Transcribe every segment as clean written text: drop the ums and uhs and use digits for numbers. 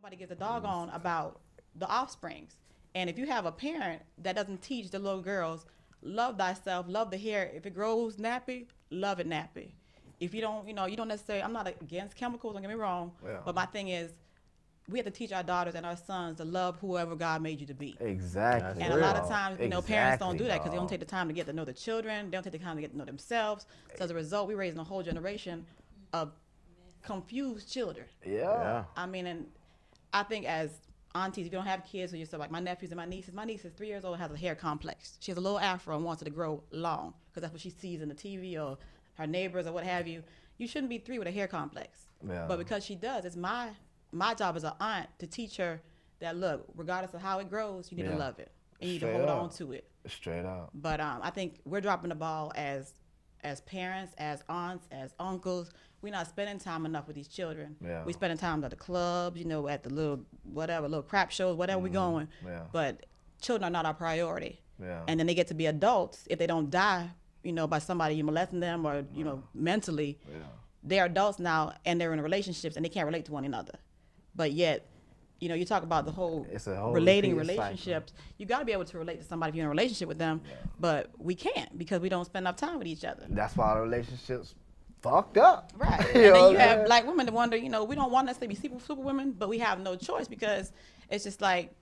Nobody gives a doggone about the offsprings. And if you have a parent that doesn't teach the little girls, love thyself, love the hair. If it grows nappy, love it nappy. If you don't, you don't necessarily, I'm not against chemicals, don't get me wrong, but my thing is, we have to teach our daughters and our sons to love whoever God made you to be. Exactly. And a lot of times, parents don't do that because they don't take the time to get to know the children. They don't take the time to get to know themselves. So as a result, we're raising a whole generation of confused children. Yeah. I mean, and I think as aunties, if you don't have kids with yourself, like my nephews and my niece is 3 years old and has a hair complex. She has a little afro and wants it to grow long because that's what she sees in the TV or her neighbors or what have you. You shouldn't be 3 with a hair complex. Yeah. But because she does, it's my job as an aunt to teach her that, look, regardless of how it grows, you need to love it. And you need to hold on to it. Straight up. But I think we're dropping the ball as parents, as aunts, as uncles. We're not spending time enough with these children. Yeah. We're spending time at the clubs, at the little crap shows, whatever we're going. Yeah. But children are not our priority. Yeah. And then they get to be adults. If they don't die, by somebody molesting them or, mentally, they're adults now and they're in relationships and they can't relate to one another. But yet, you talk about the whole relating relationships. Cycle. You got to be able to relate to somebody if you're in a relationship with them. Yeah. But we can't because we don't spend enough time with each other. That's why the relationships fucked up. Right. And then you have black women that wonder, we don't want necessarily be super women, but we have no choice because it's just like,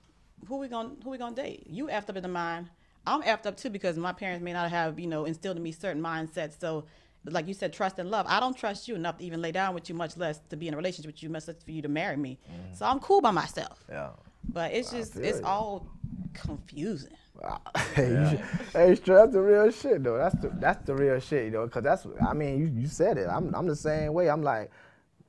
who we gonna date? You effed up in the mind. I'm effed up too because my parents may not have, instilled in me certain mindsets. So like you said, trust and love. I don't trust you enough to even lay down with you, much less to be in a relationship with you, much less for you to marry me. So I'm cool by myself. Yeah. But it's just, it's all confusing. Wow. Hey, that's the real shit though. That's the real shit, because you said it. I'm the same way. I'm like,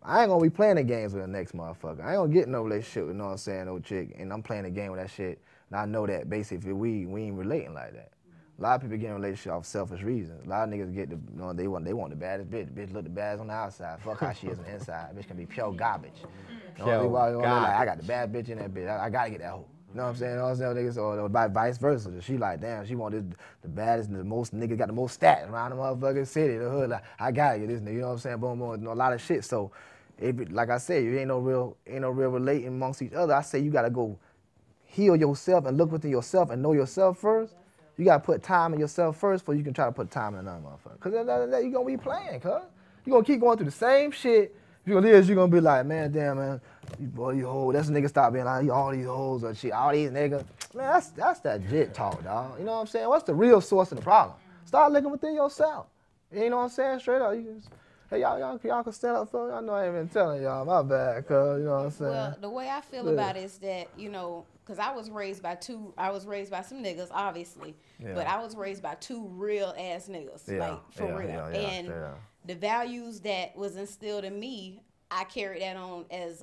I ain't gonna be playing the games with the next motherfucker. I ain't gonna get in no relationship with, no chick, and I'm playing the game with that shit. And I know that basically we ain't relating like that. A lot of people get in a relationship off selfish reasons. A lot of niggas get they want the baddest bitch. The bitch look the baddest on the outside. Fuck how she is on the inside. Bitch can be pure garbage. I got the bad bitch in that bitch. I gotta get that hoe. You know what I'm saying? All those niggas, or vice versa. She like, damn, she want the baddest, the most niggas got the most stats around the motherfucking city, the hood. Like, I gotta get this nigga. You know what I'm saying? Boom, boom. A lot of shit. So, like I said, you ain't no real relating amongst each other. I say you gotta go heal yourself and look within yourself and know yourself first. You gotta put time in yourself first before you can try to put time in another motherfucker. Cause that you gonna be playing, cuz. You gonna keep going through the same shit. If you're gonna be like, man, damn, man, you hoes. That's a nigga stop being like, all these hoes or shit, all these niggas. Man, that's that jit talk, dog. You know what I'm saying? What's the real source of the problem? Start looking within yourself. You know what I'm saying? Straight up. Hey, y'all can stand up for me? I know I ain't been telling y'all. My bad, cuz, you know what I'm saying? Well, the way I feel about it is that, because I was raised by some niggas, obviously, but I was raised by 2 real ass niggas, real. And the values that was instilled in me, I carried that on as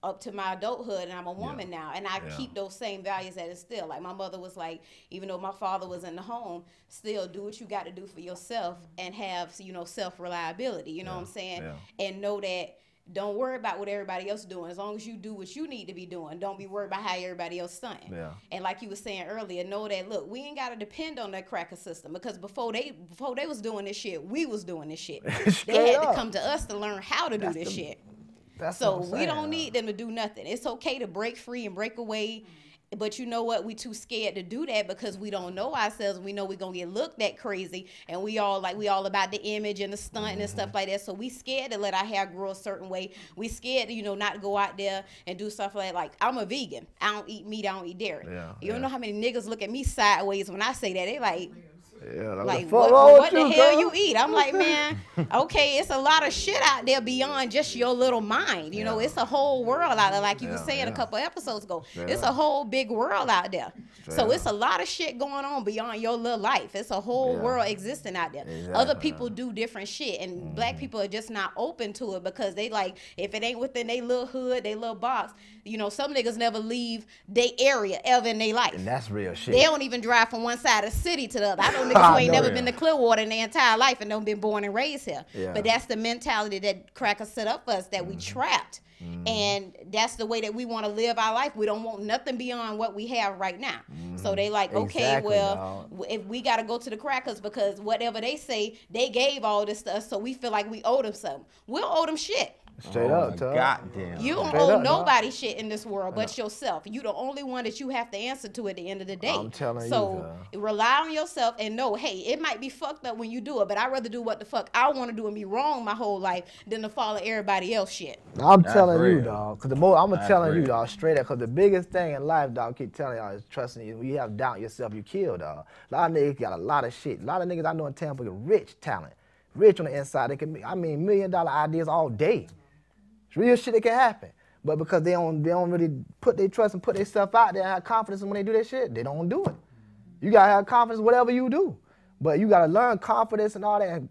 up to my adulthood, and I'm a woman now, and I keep those same values that instill. Like my mother was like, even though my father was in the home, still do what you got to do for yourself and have, self-reliability, you know what I'm saying? And know that don't worry about what everybody else is doing. As long as you do what you need to be doing, don't be worried about how everybody else stunting. And like you were saying earlier, know that, look, we ain't got to depend on that cracker system, because before they was doing this shit, we was doing this shit. They had to come to us to learn how to do this shit. So we don't need them to do nothing. It's okay to break free and break away. But you know what? We too scared to do that because we don't know ourselves. We know we're going to get looked at crazy. And we all about the image and the stunt and stuff like that. So we scared to let our hair grow a certain way. We scared to, not to go out there and do stuff like I'm a vegan. I don't eat meat. I don't eat dairy. You don't know how many niggas look at me sideways when I say that. They like... like what the hell you eat? I'm like, man, okay, it's a lot of shit out there beyond just your little mind. You know, it's a whole world out there, like you were saying a couple episodes ago. It's a whole big world out there. So it's a lot of shit going on beyond your little life. It's a whole world existing out there. Other people do different shit, and black people are just not open to it because they like, if it ain't within their little hood, their little box, some niggas never leave their area ever in their life. And that's real shit. They don't even drive from one side of the city to the other. I know niggas who ain't never been to Clearwater in their entire life and don't been born and raised here. But that's the mentality that crackers set up for us, that we trapped. And that's the way that we want to live our life. We don't want nothing beyond what we have right now. So they like, okay, if we got to go to the crackers because whatever they say, they gave all this to us, so we feel like we owe them something. We'll owe them shit. Straight up, Tug. Goddamn. You don't owe nobody shit in this world but yourself. You the only one that you have to answer to at the end of the day. I'm telling you. So rely on yourself and know, hey, it might be fucked up when you do it, but I'd rather do what the fuck I want to do and be wrong my whole life than to follow everybody else shit. I'm telling you, dog. Cause I'm telling you, dog, straight up. Cause the biggest thing in life, dog, keep telling y'all is trusting you. When you have doubt in yourself, you kill, dog. A lot of niggas got a lot of shit. A lot of niggas I know in Tampa get rich talent, rich on the inside. They can make, I mean, $1 million ideas all day. It's real shit that can happen. But because they don't really put their trust and put themselves out there and have confidence when they do that shit, they don't do it. You gotta have confidence whatever you do. But you gotta learn confidence and all that. And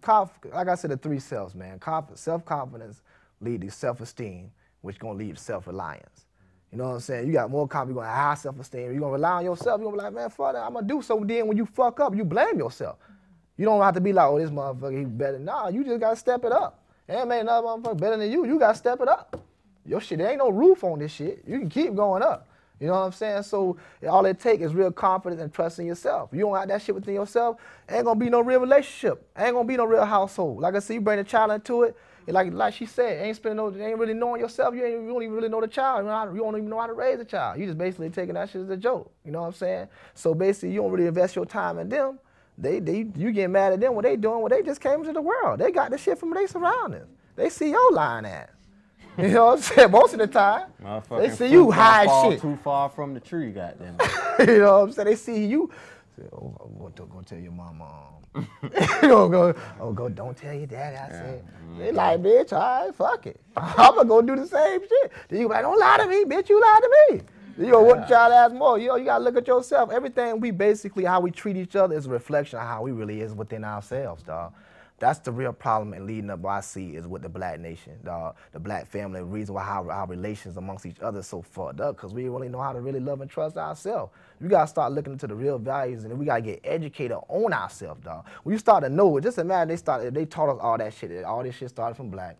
like I said, the 3 selves, man. Self-confidence lead to self-esteem, which gonna lead to self-reliance. You know what I'm saying? You got more confidence, you're gonna have high self-esteem. You're gonna rely on yourself. You're gonna be like, man, fuck that, I'm gonna do so. Then when you fuck up, you blame yourself. You don't have to be like, oh, this motherfucker, he better. Nah, you just gotta step it up. Ain't made another motherfucker better than you. You gotta step it up. Your shit, there ain't no roof on this shit. You can keep going up. You know what I'm saying? So all it takes is real confidence and trust in yourself. You don't have that shit within yourself, ain't gonna be no real relationship. Ain't gonna be no real household. Like I said, you bring the child into it, and like she said, ain't really knowing yourself. You don't even really know the child. You don't even know how to raise a child. You just basically taking that shit as a joke. You know what I'm saying? So basically, you don't really invest your time in them. You get mad at them when they doing what they just came into the world. They got the shit from their surroundings. They see your lying ass. You know what I'm saying? Most of the time, they see you high shit. Too far from the tree, goddamn. You know what I'm saying? They see you. Say, oh, I'm gonna tell your mama. You know, don't tell your daddy. I said. They like, bitch, all right, fuck it. I'm gonna go do the same shit. Then you be like, don't lie to me, bitch. You lied to me. You know what the child ask more? You gotta look at yourself. Everything how we treat each other is a reflection of how we really is within ourselves, dog. That's the real problem and leading up what I see is with the black nation, dog. The black family, the reason why our relations amongst each other is so fucked up, because we don't really know how to really love and trust ourselves. We gotta start looking into the real values and we gotta get educated on ourselves, dog. When you start to know it, just imagine they taught us all that shit. All this shit started from black.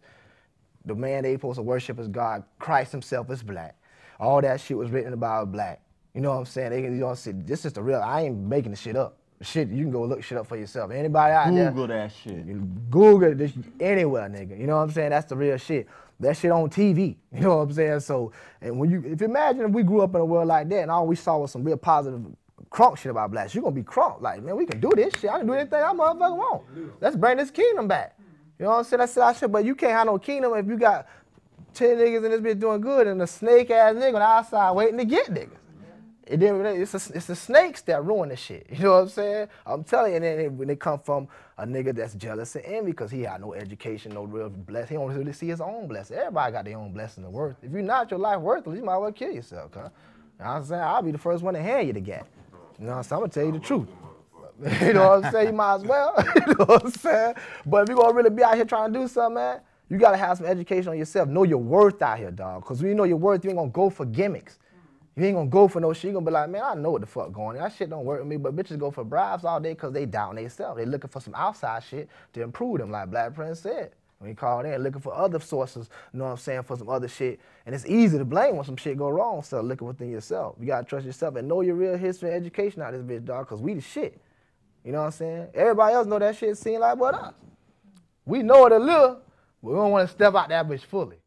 The man they supposed to worship is God. Christ himself is black. All that shit was written about black. You know what I'm saying? You know, this is the real, I ain't making the shit up. Shit, you can go look shit up for yourself. Anybody out there? Google that shit. Google this anywhere, nigga. You know what I'm saying? That's the real shit. That shit on TV. You know what I'm saying? So, and if you imagine if we grew up in a world like that and all we saw was some real positive crunk shit about blacks, you're gonna be crunk. Like, man, we can do this shit. I can do anything I motherfucker want. Let's bring this kingdom back. You know what I'm saying? That's our shit. But you can't have no kingdom if you got 10 niggas in this bitch doing good and a snake ass nigga on the outside waiting to get niggas. It's the snakes that ruin the shit. You know what I'm saying? I'm telling you, and then when they come from a nigga that's jealous and envy because he had no education, no real blessing, he don't really see his own blessing. Everybody got their own blessing and worth. If you're not your life worthless, you might well kill yourself, huh? You know what I'm saying? I'll be the first one to hand you the gap. You know what I'm saying? I'm gonna tell you the truth. You know what I'm saying? You might as well. You know what I'm saying? But if you're gonna really be out here trying to do something, man, you gotta have some education on yourself. Know your worth out here, dog. Because when you know your worth, you ain't gonna go for gimmicks. You ain't gonna go for no shit. You gonna be like, man, I know what the fuck going on. That shit don't work with me. But bitches go for bribes all day because they down themselves. They looking for some outside shit to improve them, like Black Prince said. When he called in, looking for other sources, you know what I'm saying, for some other shit. And it's easy to blame when some shit go wrong, so looking within yourself. You gotta trust yourself and know your real history and education out of this bitch, dog, because we the shit. You know what I'm saying? Everybody else know that shit seem like what us. We know it a little, but we don't want to step out that bitch fully.